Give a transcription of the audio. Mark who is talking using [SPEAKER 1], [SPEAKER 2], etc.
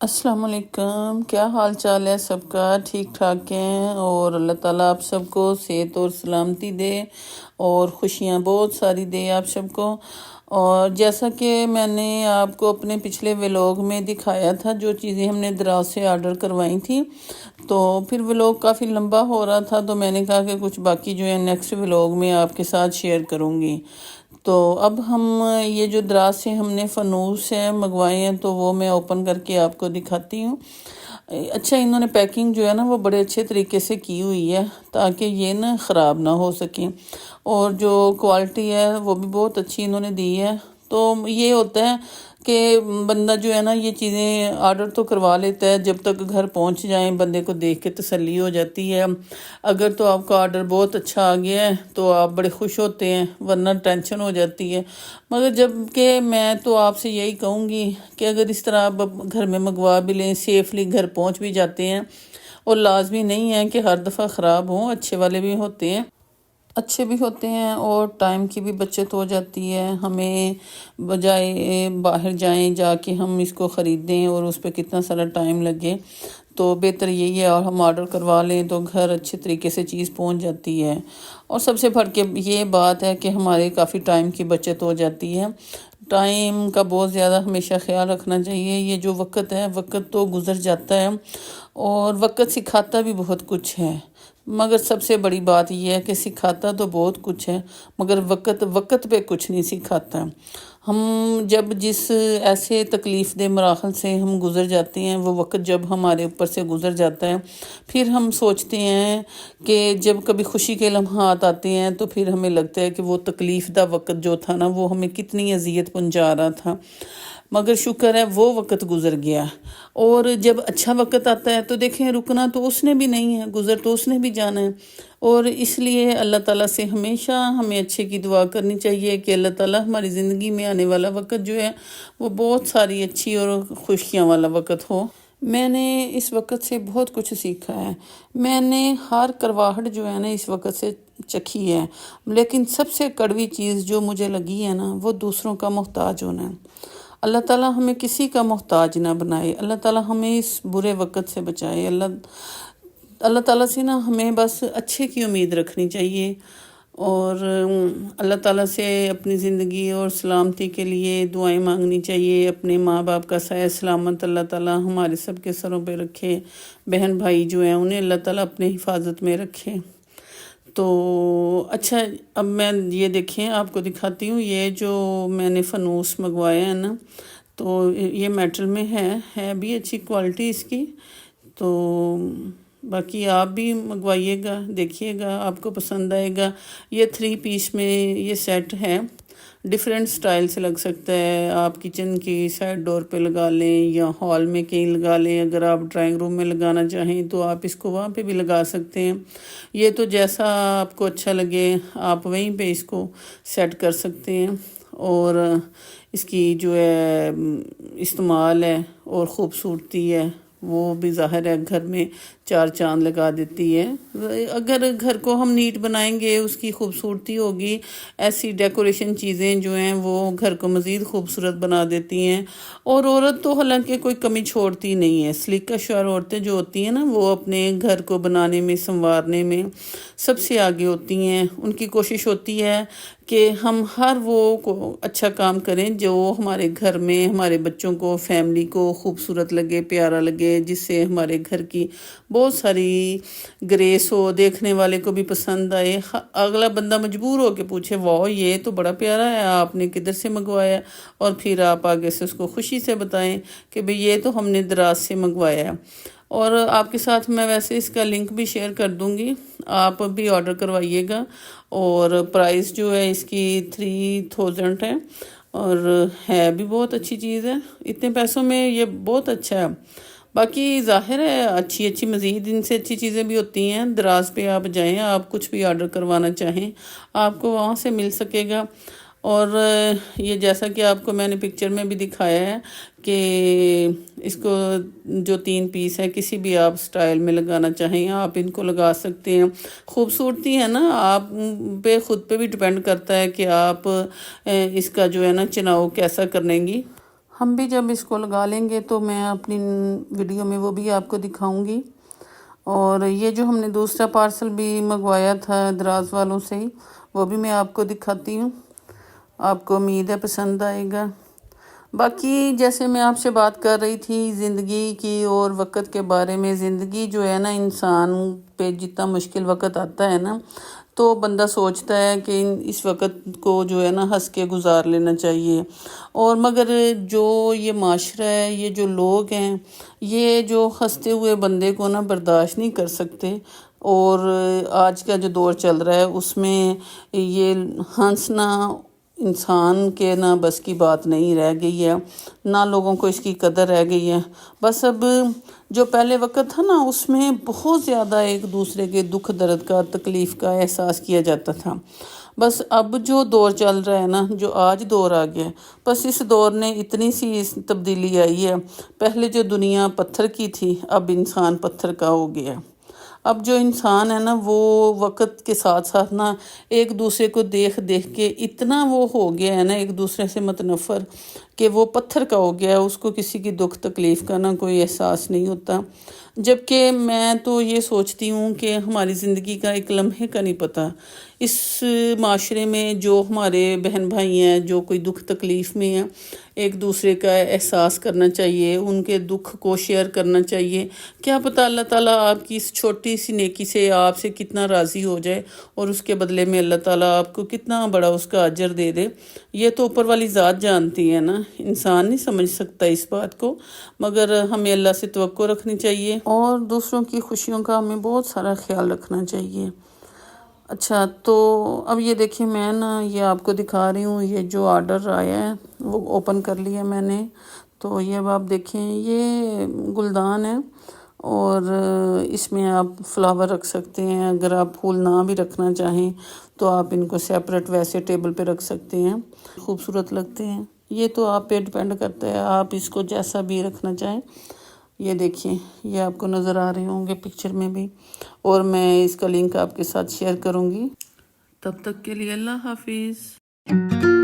[SPEAKER 1] السلام علیکم، کیا حال چال ہے سب کا؟ ٹھیک ٹھاک ہیں؟ اور اللہ تعالیٰ آپ سب کو صحت اور سلامتی دے اور خوشیاں بہت ساری دے آپ سب کو۔ اور جیسا کہ میں نے آپ کو اپنے پچھلے ولاگ میں دکھایا تھا جو چیزیں ہم نے دراز سے آرڈر کروائی تھیں، تو پھر ولاگ کافی لمبا ہو رہا تھا، تو میں نے کہا کہ کچھ باقی جو ہے نیکسٹ ولاگ میں آپ کے ساتھ شیئر کروں گی۔ تو اب ہم یہ جو دراز سے ہم نے فانوس ہے منگوائے ہیں، تو وہ میں اوپن کر کے آپ کو دکھاتی ہوں۔ اچھا، انہوں نے پیکنگ جو ہے نا وہ بڑے اچھے طریقے سے کی ہوئی ہے تاکہ یہ نا خراب نہ ہو سکیں، اور جو کوالٹی ہے وہ بھی بہت اچھی انہوں نے دی ہے۔ تو یہ ہوتا ہے کہ بندہ جو ہے نا یہ چیزیں آرڈر تو کروا لیتا ہے، جب تک گھر پہنچ جائیں بندے کو دیکھ کے تسلی ہو جاتی ہے۔ اگر تو آپ کا آرڈر بہت اچھا آ گیا ہے تو آپ بڑے خوش ہوتے ہیں، ورنہ ٹینشن ہو جاتی ہے۔ مگر جب کہ میں تو آپ سے یہی کہوں گی کہ اگر اس طرح آپ گھر میں منگوا بھی لیں، سیفلی گھر پہنچ بھی جاتے ہیں، اور لازمی نہیں ہے کہ ہر دفعہ خراب ہوں، اچھے والے بھی ہوتے ہیں، اور ٹائم کی بھی بچت ہو جاتی ہے۔ ہمیں بجائے باہر جائیں جا کے ہم اس کو خریدیں اور اس پہ کتنا سارا ٹائم لگے، تو بہتر یہی ہے اور ہم آرڈر کروا لیں تو گھر اچھے طریقے سے چیز پہنچ جاتی ہے۔ اور سب سے بڑھ کے یہ بات ہے کہ ہمارے کافی ٹائم کی بچت ہو جاتی ہے۔ ٹائم کا بہت زیادہ ہمیشہ خیال رکھنا چاہیے۔ یہ جو وقت ہے، وقت تو گزر جاتا ہے اور وقت سکھاتا بھی بہت کچھ ہے، مگر سب سے بڑی بات یہ ہے کہ سکھاتا تو بہت کچھ ہے مگر وقت پہ کچھ نہیں سکھاتا۔ ہم جب جس ایسے تکلیف دہ مراحل سے ہم گزر جاتے ہیں، وہ وقت جب ہمارے اوپر سے گزر جاتا ہے، پھر ہم سوچتے ہیں کہ جب کبھی خوشی کے لمحات آتے ہیں تو پھر ہمیں لگتا ہے کہ وہ تکلیف دہ وقت جو تھا نا وہ ہمیں کتنی اذیت پہنچا رہا تھا، مگر شکر ہے وہ وقت گزر گیا۔ اور جب اچھا وقت آتا ہے تو دیکھیں رکنا تو اس نے بھی نہیں ہے، گزر تو اس نے بھی جانا ہے۔ اور اس لیے اللہ تعالیٰ سے ہمیشہ ہمیں اچھے کی دعا کرنی چاہیے کہ اللہ تعالیٰ ہماری زندگی میں آنے والا وقت جو ہے وہ بہت ساری اچھی اور خوشیاں والا وقت ہو۔ میں نے اس وقت سے بہت کچھ سیکھا ہے، میں نے ہر کرواہٹ جو ہے نا اس وقت سے چکھی ہے، لیکن سب سے کڑوی چیز جو مجھے لگی ہے نا وہ دوسروں کا محتاج ہونا ہے۔ اللہ تعالیٰ ہمیں کسی کا محتاج نہ بنائے، اللہ تعالیٰ ہمیں اس برے وقت سے بچائے۔ اللہ تعالیٰ سے نا ہمیں بس اچھے کی امید رکھنی چاہیے، اور اللہ تعالیٰ سے اپنی زندگی اور سلامتی کے لیے دعائیں مانگنی چاہیے۔ اپنے ماں باپ کا سایہ سلامت اللہ تعالیٰ ہمارے سب کے سروں پہ رکھے، بہن بھائی جو ہیں انہیں اللہ تعالیٰ اپنے حفاظت میں رکھے۔ تو اچھا، اب میں یہ دیکھیں آپ کو دکھاتی ہوں، یہ جو میں نے فانوس منگوایا ہے نا، تو یہ میٹل میں ہے بھی اچھی کوالٹی اس کی۔ تو باقی آپ بھی منگوائیے گا، دیکھیے گا، آپ کو پسند آئے گا۔ یہ 3 پیس میں یہ سیٹ ہے، ڈیفرنٹ سٹائل سے لگ سکتا ہے۔ آپ کچن کی سائڈ ڈور پہ لگا لیں یا ہال میں کہیں لگا لیں، اگر آپ ڈرائنگ روم میں لگانا چاہیں تو آپ اس کو وہاں پہ بھی لگا سکتے ہیں۔ یہ تو جیسا آپ کو اچھا لگے آپ وہیں پہ اس کو سیٹ کر سکتے ہیں، اور اس کی جو ہے استعمال ہے اور خوبصورتی ہے وہ بھی ظاہر ہے گھر میں 4 چاند لگا دیتی ہے۔ اگر گھر کو ہم نیٹ بنائیں گے اس کی خوبصورتی ہوگی، ایسی ڈیکوریشن چیزیں جو ہیں وہ گھر کو مزید خوبصورت بنا دیتی ہیں۔ اور عورت تو حالانکہ کوئی کمی چھوڑتی نہیں ہے، سلیقہ شعر عورتیں جو ہوتی ہیں نا وہ اپنے گھر کو بنانے میں سنوارنے میں سب سے آگے ہوتی ہیں۔ ان کی کوشش ہوتی ہے کہ ہم ہر وہ اچھا کام کریں جو ہمارے گھر میں ہمارے بچوں کو، فیملی کو خوبصورت لگے، پیارا لگے، جس سے ہمارے گھر کی بہت ساری گریس ہو، دیکھنے والے کو بھی پسند آئے۔ اگلا بندہ مجبور ہو کے پوچھے واہ یہ تو بڑا پیارا ہے، آپ نے کدھر سے منگوایا؟ اور پھر آپ آگے سے اس کو خوشی سے بتائیں کہ بھئی یہ تو ہم نے دراز سے منگوایا ہے۔ اور آپ کے ساتھ میں ویسے اس کا لنک بھی شیئر کر دوں گی، آپ بھی آرڈر کروائیے گا۔ اور پرائس جو ہے اس کی 3000 ہے، اور ہے بھی بہت اچھی چیز ہے، اتنے پیسوں میں یہ بہت اچھا ہے۔ باقی ظاہر ہے اچھی مزید ان سے اچھی چیزیں بھی ہوتی ہیں، دراز پہ آپ جائیں، آپ کچھ بھی آرڈر کروانا چاہیں آپ کو وہاں سے مل سکے گا۔ اور یہ جیسا کہ آپ کو میں نے پکچر میں بھی دکھایا ہے کہ اس کو جو 3 پیس ہے کسی بھی آپ سٹائل میں لگانا چاہیں آپ ان کو لگا سکتے ہیں۔ خوبصورتی ہے نا آپ پہ خود پہ بھی ڈیپینڈ کرتا ہے کہ آپ اس کا جو ہے نا چناؤ کیسا کریں گی۔ ہم بھی جب اس کو لگا لیں گے تو میں اپنی ویڈیو میں وہ بھی آپ کو دکھاؤں گی۔ اور یہ جو ہم نے دوسرا پارسل بھی منگوایا تھا دراز والوں سے ہی، وہ بھی میں آپ کو دکھاتی ہوں، آپ کو امید ہے پسند آئے گا۔ باقی جیسے میں آپ سے بات کر رہی تھی زندگی کی اور وقت کے بارے میں، زندگی جو ہے نا انسان پہ جتنا مشکل وقت آتا ہے نا تو بندہ سوچتا ہے کہ اس وقت کو جو ہے نا ہنس کے گزار لینا چاہیے، اور مگر جو یہ معاشرہ ہے، یہ جو لوگ ہیں، یہ جو ہنستے ہوئے بندے کو نا برداشت نہیں کر سکتے، اور آج کا جو دور چل رہا ہے اس میں یہ ہنسنا انسان کے نہ بس کی بات نہیں رہ گئی ہے، نہ لوگوں کو اس کی قدر رہ گئی ہے۔ بس اب جو پہلے وقت تھا نا اس میں بہت زیادہ ایک دوسرے کے دکھ درد کا، تکلیف کا احساس کیا جاتا تھا۔ بس اب جو دور چل رہا ہے نا، جو آج دور آ گیا، بس اس دور نے اتنی سی تبدیلی آئی ہے۔ پہلے جو دنیا پتھر کی تھی، اب انسان پتھر کا ہو گیا۔ اب جو انسان ہے نا وہ وقت کے ساتھ ساتھ نا ایک دوسرے کو دیکھ دیکھ کے اتنا وہ ہو گیا ہے نا ایک دوسرے سے متنفر، کہ وہ پتھر کا ہو گیا ہے، اس کو کسی کی دکھ تکلیف کا نا کوئی احساس نہیں ہوتا۔ جبکہ میں تو یہ سوچتی ہوں کہ ہماری زندگی کا ایک لمحے کا نہیں پتہ، اس معاشرے میں جو ہمارے بہن بھائی ہیں جو کوئی دکھ تکلیف میں ہیں، ایک دوسرے کا احساس کرنا چاہیے، ان کے دکھ کو شیئر کرنا چاہیے۔ کیا پتہ اللہ تعالیٰ آپ کی اس چھوٹی سی نیکی سے آپ سے کتنا راضی ہو جائے، اور اس کے بدلے میں اللہ تعالیٰ آپ کو کتنا بڑا اس کا اجر دے دے۔ یہ تو اوپر والی ذات جانتی ہے نا، انسان نہیں سمجھ سکتا اس بات کو، مگر ہمیں اللہ سے توقع رکھنی چاہیے اور دوسروں کی خوشیوں کا ہمیں بہت سارا خیال رکھنا چاہیے۔ اچھا، تو اب یہ دیکھیں میں نا یہ آپ کو دکھا رہی ہوں، یہ جو آرڈر آیا ہے وہ اوپن کر لیا میں نے۔ تو یہ اب آپ دیکھیں، یہ گلدان ہے، اور اس میں آپ فلاور رکھ سکتے ہیں۔ اگر آپ پھول نہ بھی رکھنا چاہیں تو آپ ان کو سیپریٹ ویسے ٹیبل پہ رکھ سکتے ہیں، خوبصورت لگتے ہیں۔ یہ تو آپ پہ ڈپینڈ کرتا ہے، آپ اس کو جیسا بھی رکھنا چاہیں۔ یہ دیکھیں، یہ آپ کو نظر آ رہے ہوں گے پکچر میں بھی، اور میں اس کا لنک آپ کے ساتھ شیئر کروں گی۔ تب تک کے لیے اللہ حافظ۔